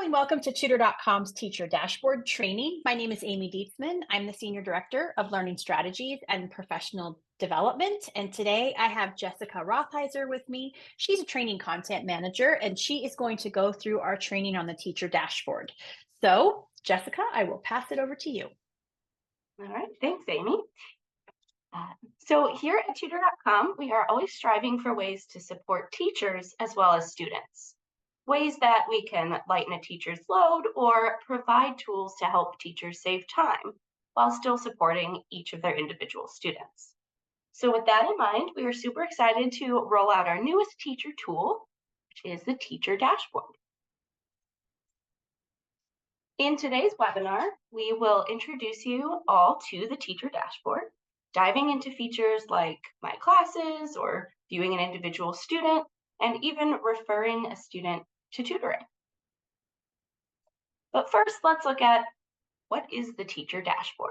and welcome to Tutor.com's Teacher Dashboard training. My name is Amy Dietzman. I'm the Senior Director of Learning Strategies and Professional Development. And today I have Jessica Rothheiser with me. She's a training content manager, and she is going to go through our training on the Teacher Dashboard. So, Jessica, I will pass it over to you. All right, thanks, Amy. So here at Tutor.com, we are always striving for ways to support teachers as well as students. Ways that we can lighten a teacher's load or provide tools to help teachers save time while still supporting each of their individual students. So with that in mind, we are super excited to roll out our newest teacher tool, which is the Teacher Dashboard. In today's webinar, we will introduce you all to the Teacher Dashboard, diving into features like My Classes or viewing an individual student, and even referring a student to tutoring. But first, let's look at what is the Teacher Dashboard.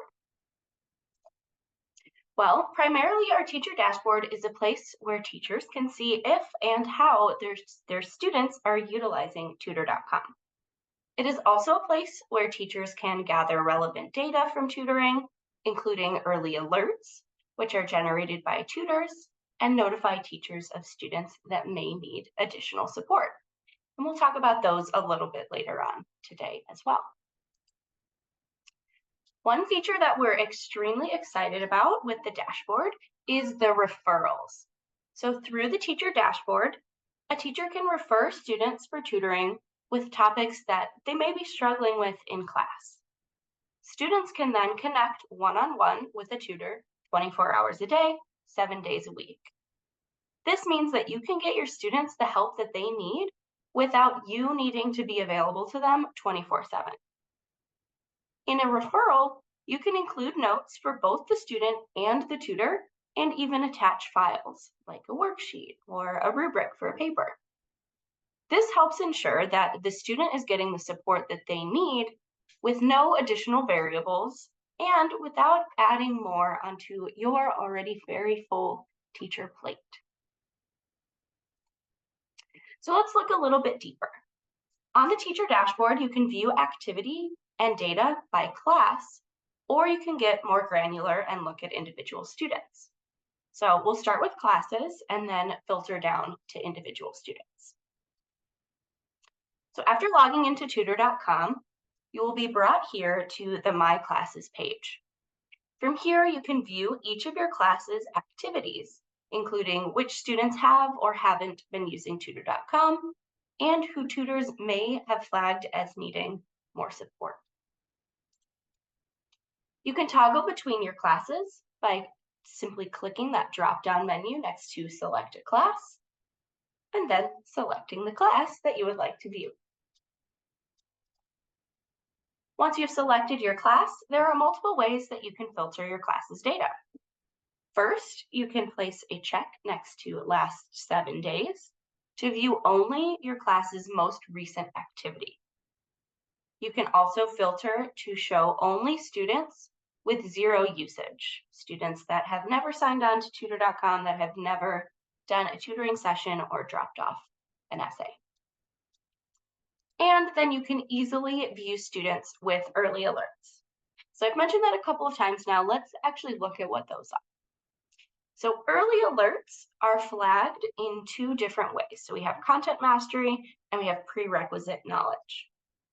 Well, primarily our Teacher Dashboard is a place where teachers can see if and how their students are utilizing Tutor.com. It is also a place where teachers can gather relevant data from tutoring, including early alerts, which are generated by tutors, and notify teachers of students that may need additional support. And we'll talk about those a little bit later on today as well. One feature that we're extremely excited about with the dashboard is the referrals. So through the Teacher Dashboard, a teacher can refer students for tutoring with topics that they may be struggling with in class. Students can then connect one-on-one with a tutor 24 hours a day, 7 days a week. This means that you can get your students the help that they need without you needing to be available to them 24/7. In a referral, you can include notes for both the student and the tutor, and even attach files like a worksheet or a rubric for a paper. This helps ensure that the student is getting the support that they need with no additional variables and without adding more onto your already very full teacher plate. So let's look a little bit deeper. On the Teacher Dashboard, you can view activity and data by class, or you can get more granular and look at individual students. So we'll start with classes and then filter down to individual students. So after logging into Tutor.com, you will be brought here to the My Classes page. From here, you can view each of your classes' activities, including which students have or haven't been using Tutor.com, and who tutors may have flagged as needing more support. You can toggle between your classes by simply clicking that drop-down menu next to Select a Class, and then selecting the class that you would like to view. Once you've selected your class, there are multiple ways that you can filter your class's data. First, you can place a check next to last 7 days to view only your class's most recent activity. You can also filter to show only students with 0 usage, students that have never signed on to Tutor.com, that have never done a tutoring session or dropped off an essay. And then you can easily view students with early alerts. So I've mentioned that a couple of times now. Let's actually look at what those are. So early alerts are flagged in 2 different ways. So we have content mastery and we have prerequisite knowledge.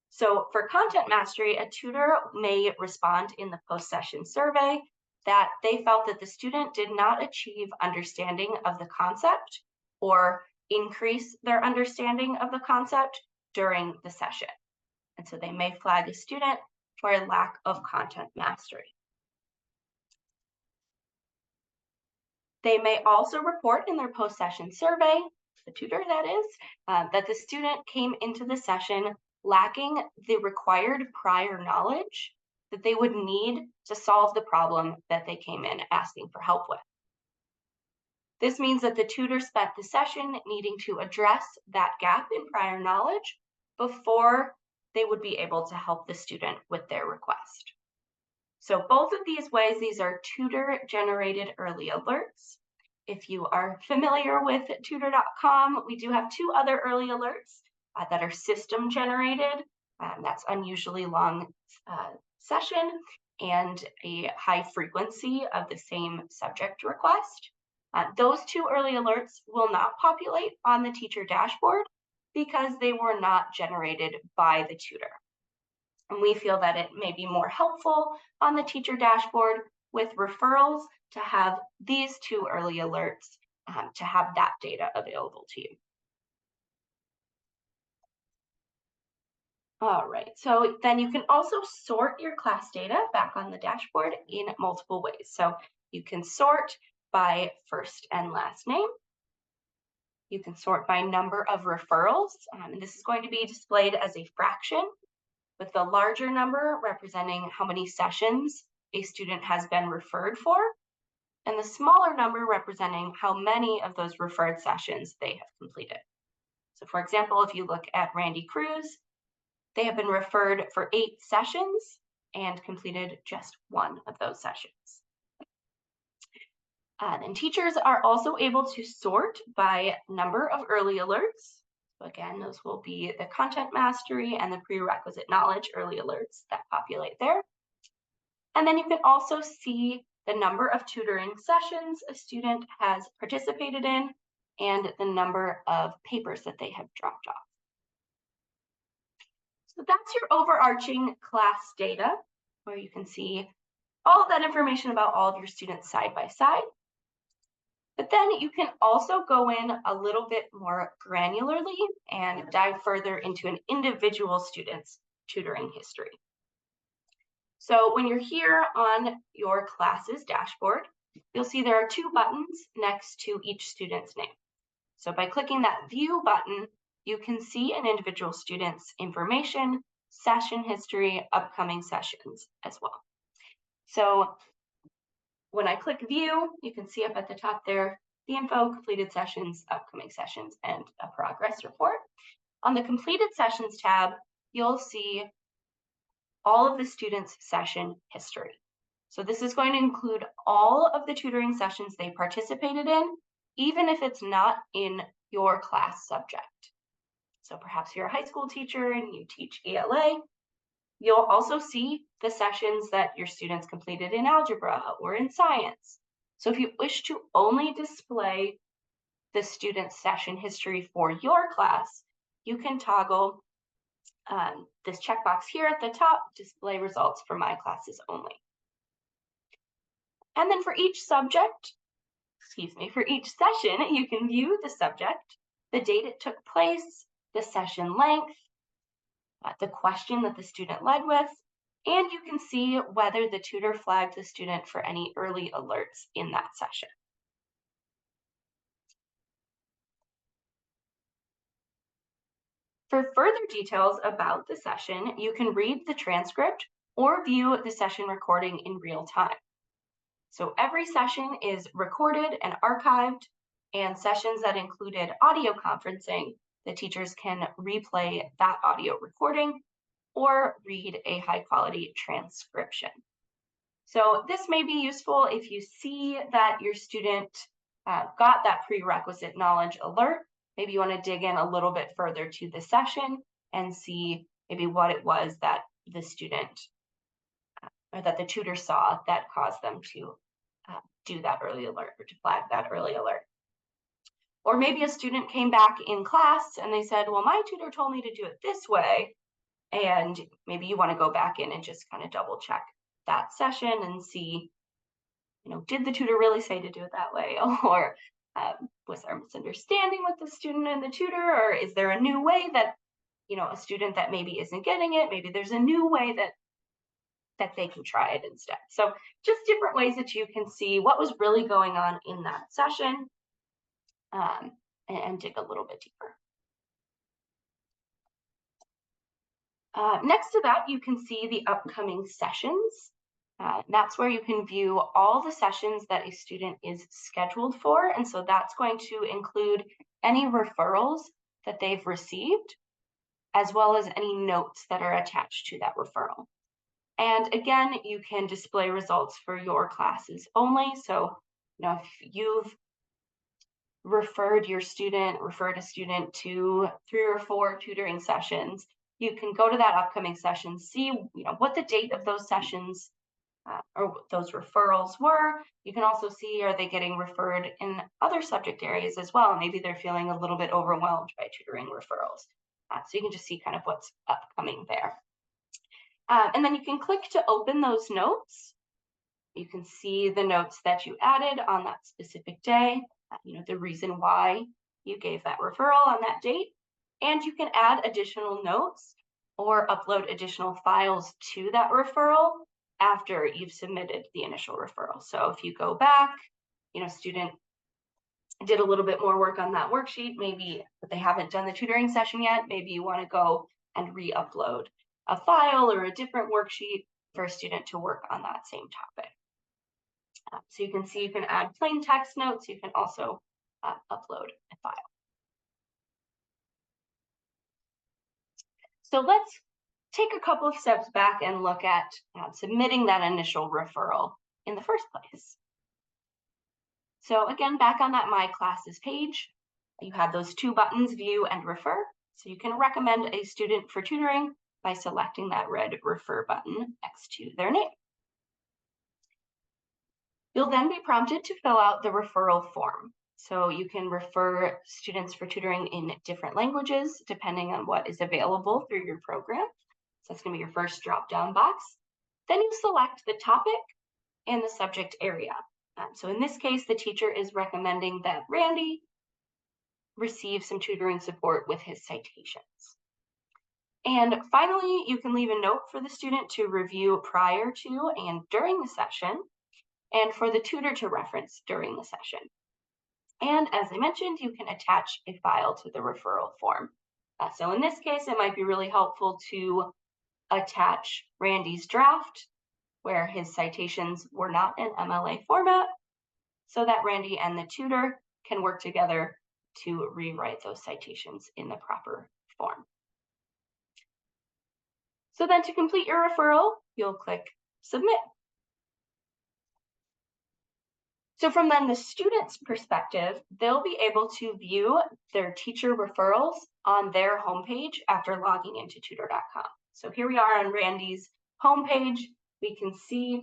So for content mastery, a tutor may respond in the post-session survey that they felt that the student did not achieve understanding of the concept or increase their understanding of the concept during the session. And so they may flag a student for a lack of content mastery. They may also report in their post-session survey, the tutor that is, that the student came into the session lacking the required prior knowledge that they would need to solve the problem that they came in asking for help with. This means that the tutor spent the session needing to address that gap in prior knowledge before they would be able to help the student with their request. So both of these ways, these are tutor-generated early alerts. If you are familiar with Tutor.com, we do have 2 other early alerts that are system-generated. That's unusually long session and a high frequency of the same subject request. Those 2 early alerts will not populate on the teacher dashboard because they were not generated by the tutor. And we feel that it may be more helpful on the teacher dashboard with referrals to have these 2 early alerts to have that data available to you. All right, so then you can also sort your class data back on the dashboard in multiple ways. So you can sort by first and last name. You can sort by number of referrals, and this is going to be displayed as a fraction, with the larger number representing how many sessions a student has been referred for, and the smaller number representing how many of those referred sessions they have completed. So for example, if you look at Randy Cruz, they have been referred for 8 sessions and completed just 1 of those sessions. And teachers are also able to sort by number of early alerts. So again, those will be the content mastery and the prerequisite knowledge early alerts that populate there. And then you can also see the number of tutoring sessions a student has participated in and the number of papers that they have dropped off. So that's your overarching class data, where you can see all of that information about all of your students side by side. But then you can also go in a little bit more granularly and dive further into an individual student's tutoring history. So when you're here on your class's dashboard, you'll see there are 2 buttons next to each student's name. So by clicking that View button, you can see an individual student's information, session history, upcoming sessions as well. So when I click View, you can see up at the top there, the info, completed sessions, upcoming sessions, and a progress report. On the Completed Sessions tab, you'll see all of the students' session history. So this is going to include all of the tutoring sessions they participated in, even if it's not in your class subject. So perhaps you're a high school teacher and you teach ELA. You'll also see the sessions that your students completed in algebra or in science. So if you wish to only display the student's session history for your class, you can toggle this checkbox here at the top, display results for my classes only. And then for each subject, for each session, you can view the subject, the date it took place, the session length, the question that the student led with, and you can see whether the tutor flagged the student for any early alerts in that session. For further details about the session, you can read the transcript or view the session recording in real time. So every session is recorded and archived, and sessions that included audio conferencing, the teachers can replay that audio recording or read a high quality transcription. So this may be useful if you see that your student got that prerequisite knowledge alert. Maybe you want to dig in a little bit further to the session and see maybe what it was that the student or that the tutor saw that caused them to do that early alert or to flag that early alert. Or maybe a student came back in class and they said, well, my tutor told me to do it this way. And maybe you want to go back in and just kind of double check that session and see, did the tutor really say to do it that way? Or was there a misunderstanding with the student and the tutor? Or is there a new way that, a student that maybe isn't getting it, maybe there's a new way that they can try it instead. So just different ways that you can see what was really going on in that session and dig a little bit deeper. Next to that, you can see the upcoming sessions. That's where you can view all the sessions that a student is scheduled for. And so that's going to include any referrals that they've received, as well as any notes that are attached to that referral. And again, you can display results for your classes only. So, if you've referred a student to 3 or 4 tutoring sessions, you can go to that upcoming session, see what the date of those sessions or those referrals were. You can also see, are they getting referred in other subject areas as well? Maybe they're feeling a little bit overwhelmed by tutoring referrals. So you can just see kind of what's upcoming there. And then you can click to open those notes. You can see the notes that you added on that specific day, the reason why you gave that referral on that date. And you can add additional notes or upload additional files to that referral after you've submitted the initial referral. So if you go back, student did a little bit more work on that worksheet, maybe, but they haven't done the tutoring session yet, maybe you want to go and re-upload a file or a different worksheet for a student to work on that same topic. So you can see you can add plain text notes. You can also upload a file. So let's take a couple of steps back and look at submitting that initial referral in the first place. So again, back on that My Classes page, you have those two buttons, View and Refer. So you can recommend a student for tutoring by selecting that red Refer button next to their name. You'll then be prompted to fill out the referral form. So you can refer students for tutoring in different languages, depending on what is available through your program. So that's going to be your first drop-down box. Then you select the topic and the subject area. So in this case, the teacher is recommending that Randy receive some tutoring support with his citations. And finally, you can leave a note for the student to review prior to and during the session, and for the tutor to reference during the session. And as I mentioned, you can attach a file to the referral form. So in this case, it might be really helpful to attach Randy's draft where his citations were not in MLA format, so that Randy and the tutor can work together to rewrite those citations in the proper form. So then to complete your referral, you'll click Submit. So from then the student's perspective, they'll be able to view their teacher referrals on their homepage after logging into Tutor.com. So here we are on Randy's homepage. We can see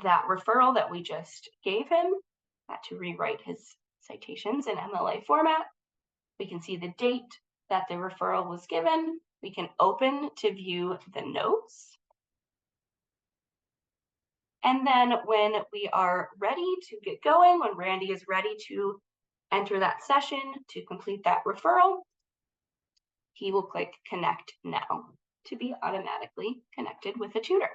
that referral that we just gave him to rewrite his citations in MLA format. We can see the date that the referral was given. We can open to view the notes. And then when we are ready to get going, when Randy is ready to enter that session to complete that referral, he will click Connect Now to be automatically connected with a tutor.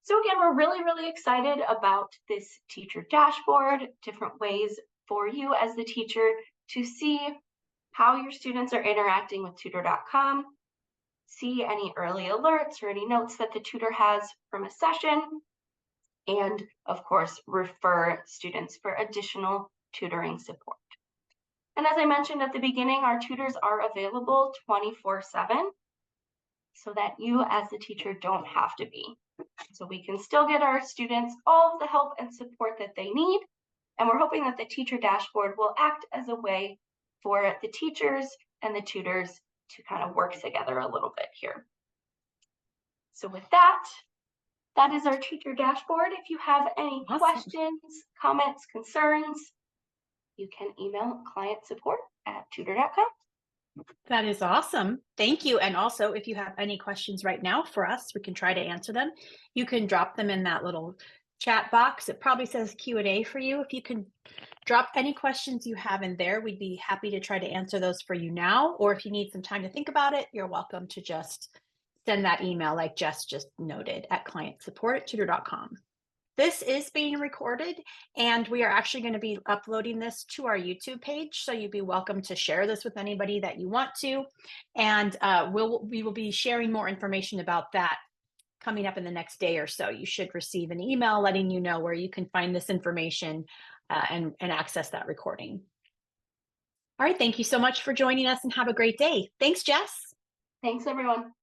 So again, we're really, really excited about this teacher dashboard, different ways for you as the teacher to see how your students are interacting with Tutor.com, see any early alerts or any notes that the tutor has from a session, and of course, refer students for additional tutoring support. And as I mentioned at the beginning, our tutors are available 24/7 so that you as the teacher don't have to be. So we can still get our students all of the help and support that they need. And we're hoping that the teacher dashboard will act as a way for the teachers and the tutors to kind of work together a little bit here. So with that, that is our teacher dashboard. If you have any questions, comments, concerns, you can email client support at tutor.com. That is awesome. Thank you. And also, if you have any questions right now for us, we can try to answer them. You can drop them in that little chat box. It probably says Q&A for you. If you can drop any questions you have in there, we'd be happy to try to answer those for you now. Or if you need some time to think about it, you're welcome to just send that email like Jess just noted at clientsupport@tutor.com. This is being recorded, and we are actually going to be uploading this to our YouTube page. So you'd be welcome to share this with anybody that you want to. And we will be sharing more information about that coming up in the next day or so. You should receive an email letting you know where you can find this information and access that recording. All right. Thank you so much for joining us and have a great day. Thanks, Jess. Thanks, everyone.